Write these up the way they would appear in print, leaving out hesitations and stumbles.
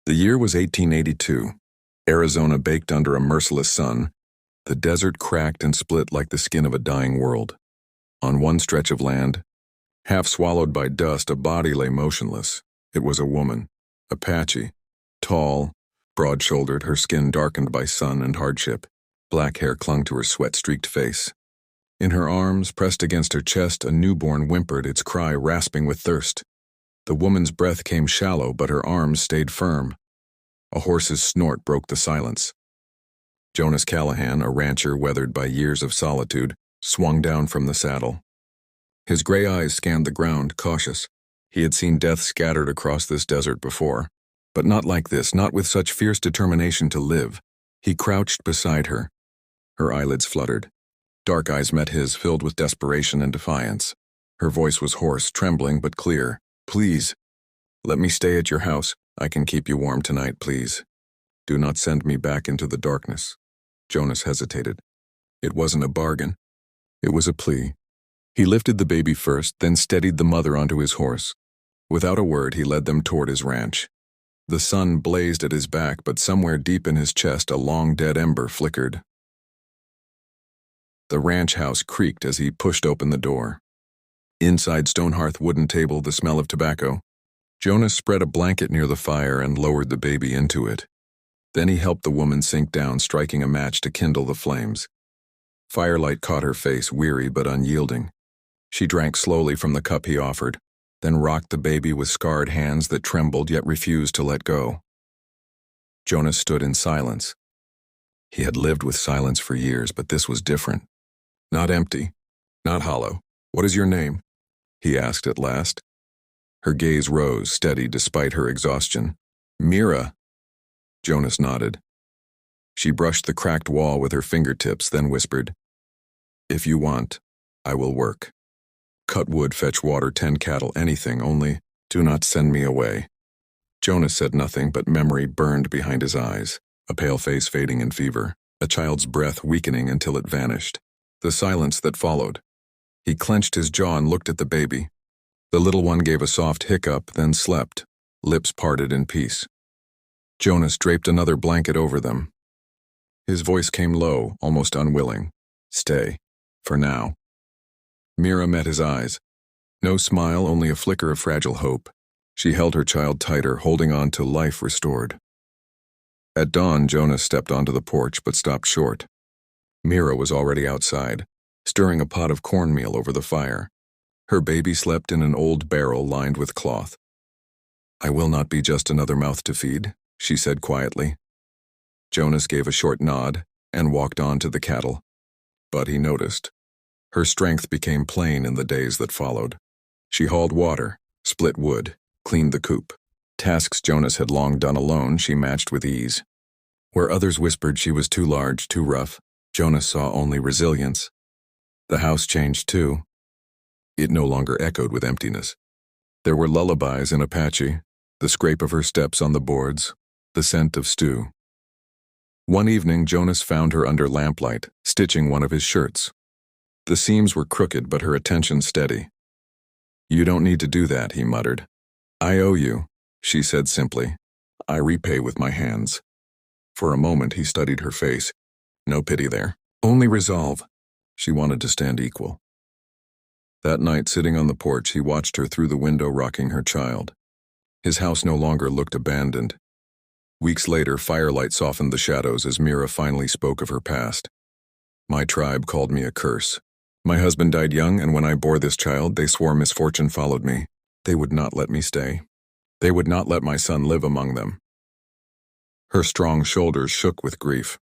The year was 1882. Arizona baked under a merciless sun. The desert cracked and split like the skin of a dying world. On one stretch of land, half swallowed by dust, a body lay motionless. It was a woman, Apache, tall, broad-shouldered, her skin darkened by sun and hardship. Black hair clung to her sweat-streaked face. In her arms, pressed against her chest, a newborn whimpered, its cry rasping with thirst. The woman's breath came shallow, but her arms stayed firm. A horse's snort broke the silence. Jonas Callahan, a rancher weathered by years of solitude, swung down from the saddle. His gray eyes scanned the ground, cautious. He had seen death scattered across this desert before, but not like this, not with such fierce determination to live. He crouched beside her. Her eyelids fluttered. Dark eyes met his, filled with desperation and defiance. Her voice was hoarse, trembling but clear. "Please, let me stay at your house. I can keep you warm tonight, please. Do not send me back into the darkness." Jonas hesitated. It wasn't a bargain. It was a plea. He lifted the baby first, then steadied the mother onto his horse. Without a word, he led them toward his ranch. The sun blazed at his back, but somewhere deep in his chest, a long dead ember flickered. The ranch house creaked as he pushed open the door. Inside stone hearth wooden table, the smell of tobacco. Jonas spread a blanket near the fire and lowered the baby into it. Then he helped the woman sink down, striking a match to kindle the flames. Firelight caught her face, weary but unyielding. She drank slowly from the cup he offered, then rocked the baby with scarred hands that trembled yet refused to let go. Jonas stood in silence. He had lived with silence for years, but this was different. Not empty, not hollow. "What is your name?" he asked at last. Her gaze rose, steady despite her exhaustion. "Mira." Jonas nodded. She brushed the cracked wall with her fingertips, then whispered, "If you want, I will work. Cut wood, fetch water, tend cattle, anything, only do not send me away." Jonas said nothing, but memory burned behind his eyes, a pale face fading in fever, a child's breath weakening until it vanished. The silence that followed. He clenched his jaw and looked at the baby. The little one gave a soft hiccup, then slept, lips parted in peace. Jonas draped another blanket over them. His voice came low, almost unwilling. "Stay. For now." Mira met his eyes. No smile, only a flicker of fragile hope. She held her child tighter, holding on to life restored. At dawn, Jonas stepped onto the porch but stopped short. Mira was already outside, stirring a pot of cornmeal over the fire. Her baby slept in an old barrel lined with cloth. "I will not be just another mouth to feed," she said quietly. Jonas gave a short nod and walked on to the cattle. But he noticed. Her strength became plain in the days that followed. She hauled water, split wood, cleaned the coop. Tasks Jonas had long done alone, she matched with ease. Where others whispered she was too large, too rough, Jonas saw only resilience. The house changed too. It no longer echoed with emptiness. There were lullabies in Apache, the scrape of her steps on the boards, the scent of stew. One evening, Jonas found her under lamplight, stitching one of his shirts. The seams were crooked, but her attention steady. "You don't need to do that," he muttered. "I owe you," she said simply. "I repay with my hands." For a moment, he studied her face. No pity there, only resolve. She wanted to stand equal. That night, sitting on the porch, he watched her through the window rocking her child. His house no longer looked abandoned. Weeks later, firelight softened the shadows as Mira finally spoke of her past. "My tribe called me a curse. My husband died young, and when I bore this child, they swore misfortune followed me. They would not let me stay. They would not let my son live among them." Her strong shoulders shook with grief.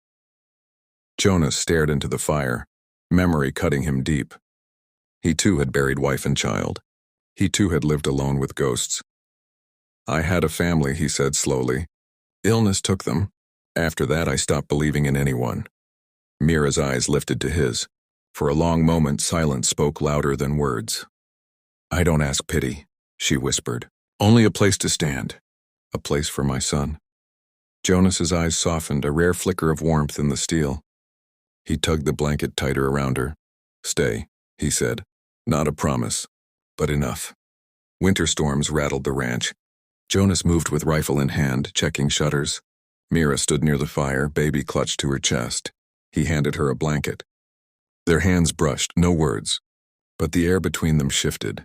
Jonas stared into the fire, memory cutting him deep. He too had buried wife and child. He too had lived alone with ghosts. "I had a family," he said slowly. "Illness took them. After that, I stopped believing in anyone." Mira's eyes lifted to his. For a long moment, silence spoke louder than words. "I don't ask pity," she whispered. "Only a place to stand. A place for my son." Jonas's eyes softened, a rare flicker of warmth in the steel. He tugged the blanket tighter around her. "Stay," he said. "Not a promise, but enough." Winter storms rattled the ranch. Jonas moved with rifle in hand, checking shutters. Mira stood near the fire, baby clutched to her chest. He handed her a blanket. Their hands brushed, no words, but the air between them shifted.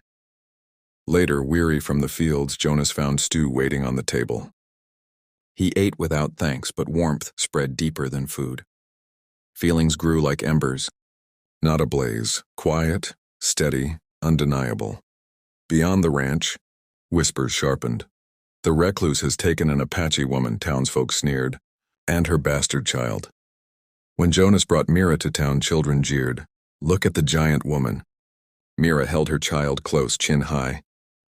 Later, weary from the fields, Jonas found stew waiting on the table. He ate without thanks, but warmth spread deeper than food. Feelings grew like embers, not ablaze, quiet, steady, undeniable. Beyond the ranch, whispers sharpened. The recluse has taken an Apache woman, townsfolk sneered, and her bastard child. When Jonas brought Mira to town, children jeered. Look at the giant woman. Mira held her child close, chin high,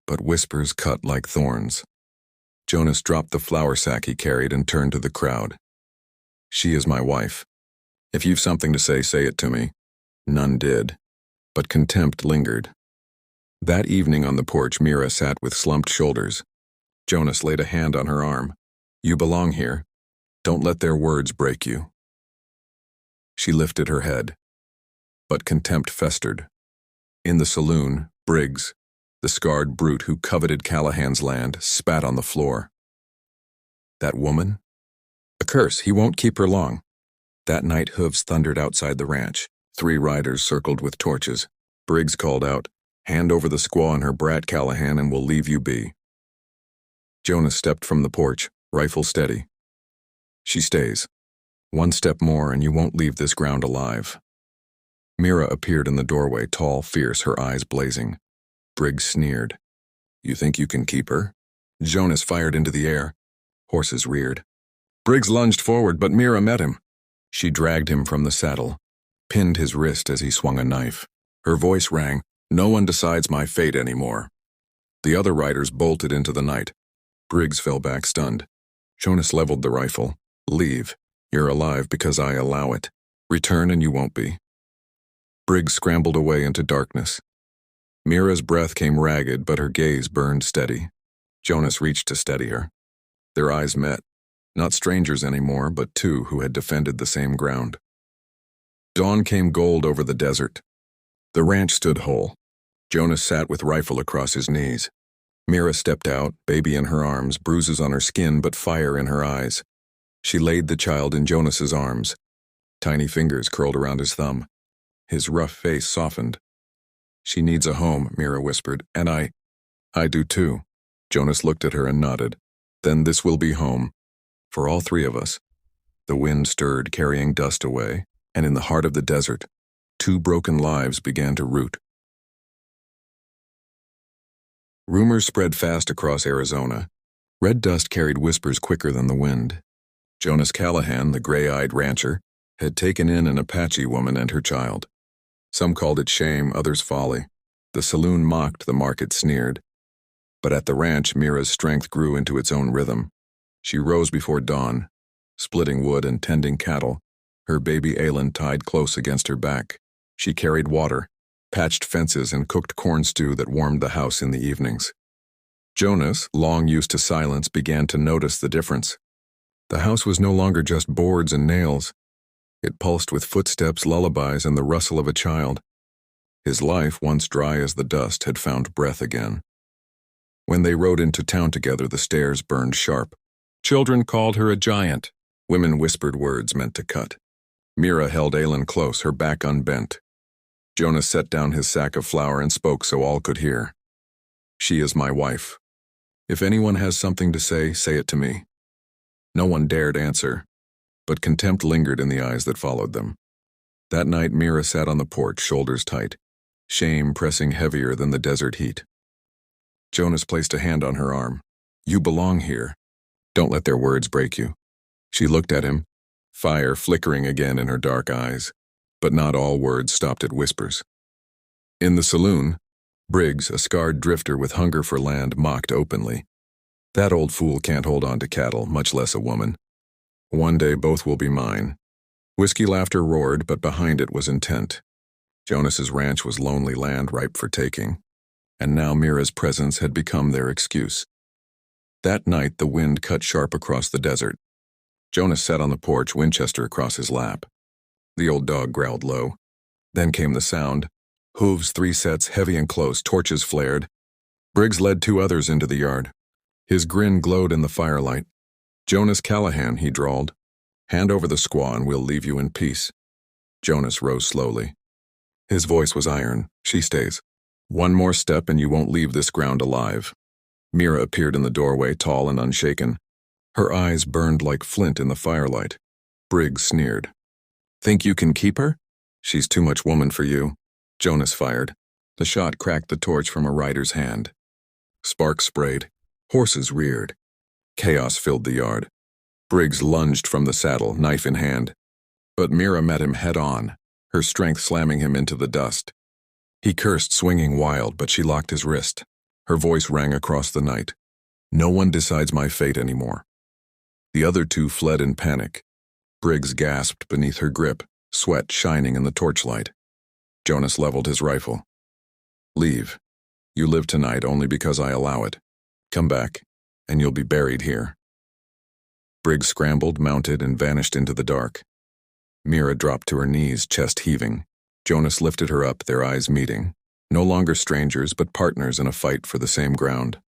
but whispers cut like thorns. Jonas dropped the flour sack he carried and turned to the crowd. She is my wife. If you've something to say, say it to me. None did, but contempt lingered. That evening on the porch, Mira sat with slumped shoulders. Jonas laid a hand on her arm. You belong here. Don't let their words break you. She lifted her head, but contempt festered. In the saloon, Briggs, the scarred brute who coveted Callahan's land, spat on the floor. That woman? A curse, he won't keep her long. That night, hooves thundered outside the ranch. 3 riders circled with torches. Briggs called out, hand over the squaw and her brat, Callahan, and we'll leave you be. Jonas stepped from the porch, rifle steady. She stays. 1 step more and you won't leave this ground alive. Mira appeared in the doorway, tall, fierce, her eyes blazing. Briggs sneered. You think you can keep her? Jonas fired into the air. Horses reared. Briggs lunged forward, but Mira met him. She dragged him from the saddle, pinned his wrist as he swung a knife. Her voice rang, no one decides my fate anymore. The other riders bolted into the night. Briggs fell back stunned. Jonas leveled the rifle. Leave. You're alive because I allow it. Return and you won't be. Briggs scrambled away into darkness. Mira's breath came ragged, but her gaze burned steady. Jonas reached to steady her. Their eyes met. Not strangers anymore, but 2 who had defended the same ground. Dawn came gold over the desert. The ranch stood whole. Jonas sat with rifle across his knees. Mira stepped out, baby in her arms, bruises on her skin but fire in her eyes. She laid the child in Jonas's arms. Tiny fingers curled around his thumb. His rough face softened. She needs a home, Mira whispered, and I do too. Jonas looked at her and nodded. Then this will be home. For all 3 of us. The wind stirred, carrying dust away, and in the heart of the desert, 2 broken lives began to root. Rumors spread fast across Arizona. Red dust carried whispers quicker than the wind. Jonas Callahan, the gray-eyed rancher, had taken in an Apache woman and her child. Some called it shame, others folly. The saloon mocked, the market sneered. But at the ranch, Mira's strength grew into its own rhythm. She rose before dawn, splitting wood and tending cattle, her baby Aylin tied close against her back. She carried water, patched fences, and cooked corn stew that warmed the house in the evenings. Jonas, long used to silence, began to notice the difference. The house was no longer just boards and nails. It pulsed with footsteps, lullabies, and the rustle of a child. His life, once dry as the dust, had found breath again. When they rode into town together, the stares burned sharp. Children called her a giant. Women whispered words meant to cut. Mira held Aylin close, her back unbent. Jonas set down his sack of flour and spoke so all could hear. She is my wife. If anyone has something to say, say it to me. No one dared answer, but contempt lingered in the eyes that followed them. That night, Mira sat on the porch, shoulders tight, shame pressing heavier than the desert heat. Jonas placed a hand on her arm. You belong here. Don't let their words break you. She looked at him, fire flickering again in her dark eyes, but not all words stopped at whispers. In the saloon, Briggs, a scarred drifter with hunger for land, mocked openly. That old fool can't hold on to cattle, much less a woman. One day both will be mine. Whiskey laughter roared, but behind it was intent. Jonas's ranch was lonely land ripe for taking, and now Mira's presence had become their excuse. That night, the wind cut sharp across the desert. Jonas sat on the porch, Winchester across his lap. The old dog growled low. Then came the sound. Hooves, 3 sets, heavy and close, torches flared. Briggs led 2 others into the yard. His grin glowed in the firelight. "Jonas Callahan," he drawled. "Hand over the squaw and we'll leave you in peace." Jonas rose slowly. His voice was iron. "She stays. One more step and you won't leave this ground alive." Mira appeared in the doorway, tall and unshaken. Her eyes burned like flint in the firelight. Briggs sneered. "Think you can keep her?" "She's too much woman for you." Jonas fired. The shot cracked the torch from a rider's hand. Sparks sprayed. Horses reared. Chaos filled the yard. Briggs lunged from the saddle, knife in hand. But Mira met him head-on, her strength slamming him into the dust. He cursed, swinging wild, but she locked his wrist. Her voice rang across the night. "No one decides my fate anymore." The other two fled in panic. Briggs gasped beneath her grip, sweat shining in the torchlight. Jonas leveled his rifle. "Leave. You live tonight only because I allow it. Come back, and you'll be buried here." Briggs scrambled, mounted, and vanished into the dark. Mira dropped to her knees, chest heaving. Jonas lifted her up, their eyes meeting. No longer strangers, but partners in a fight for the same ground.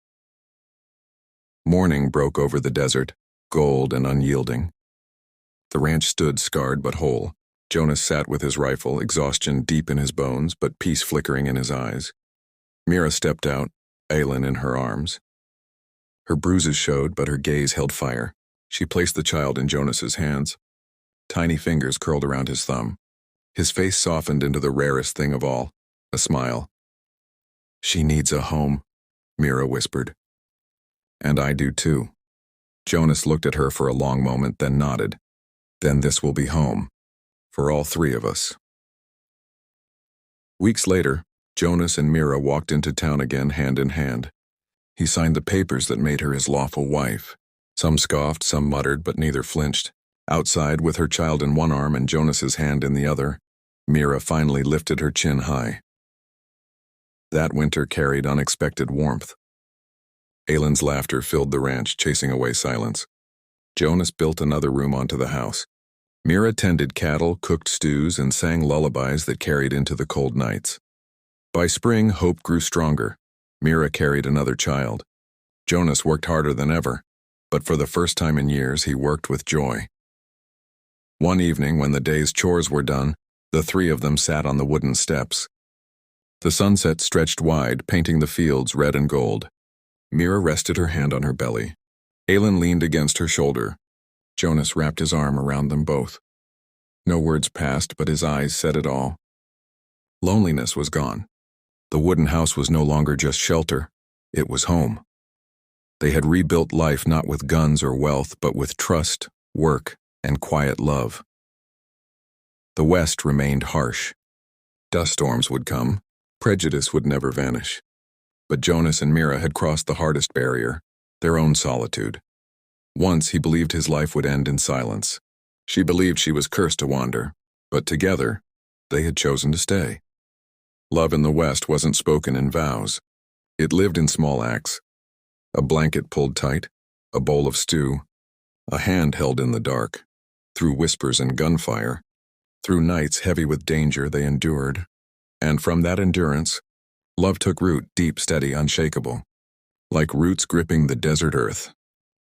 Morning broke over the desert, gold and unyielding. The ranch stood scarred but whole. Jonas sat with his rifle, exhaustion deep in his bones, but peace flickering in his eyes. Mira stepped out, Aylin in her arms. Her bruises showed, but her gaze held fire. She placed the child in Jonas's hands. Tiny fingers curled around his thumb. His face softened into the rarest thing of all, a smile. "She needs a home," Mira whispered. "And I do too." Jonas looked at her for a long moment, then nodded. "Then this will be home. For all three of us." Weeks later, Jonas and Mira walked into town again hand in hand. He signed the papers that made her his lawful wife. Some scoffed, some muttered, but neither flinched. Outside, with her child in one arm and Jonas's hand in the other, Mira finally lifted her chin high. That winter carried unexpected warmth. Aylin's laughter filled the ranch, chasing away silence. Jonas built another room onto the house. Mira tended cattle, cooked stews, and sang lullabies that carried into the cold nights. By spring, hope grew stronger. Mira carried another child. Jonas worked harder than ever, but for the first time in years, he worked with joy. One evening, when the day's chores were done, the three of them sat on the wooden steps. The sunset stretched wide, painting the fields red and gold. Mira rested her hand on her belly. Aylin leaned against her shoulder. Jonas wrapped his arm around them both. No words passed, but his eyes said it all. Loneliness was gone. The wooden house was no longer just shelter. It was home. They had rebuilt life not with guns or wealth, but with trust, work, and quiet love. The West remained harsh. Dust storms would come. Prejudice would never vanish. But Jonas and Mira had crossed the hardest barrier, their own solitude. Once he believed his life would end in silence. She believed she was cursed to wander, but together, they had chosen to stay. Love in the West wasn't spoken in vows. It lived in small acts. A blanket pulled tight, a bowl of stew, a hand held in the dark. Through whispers and gunfire, through nights heavy with danger, they endured. And from that endurance, love took root, deep, steady, unshakable. Like roots gripping the desert earth,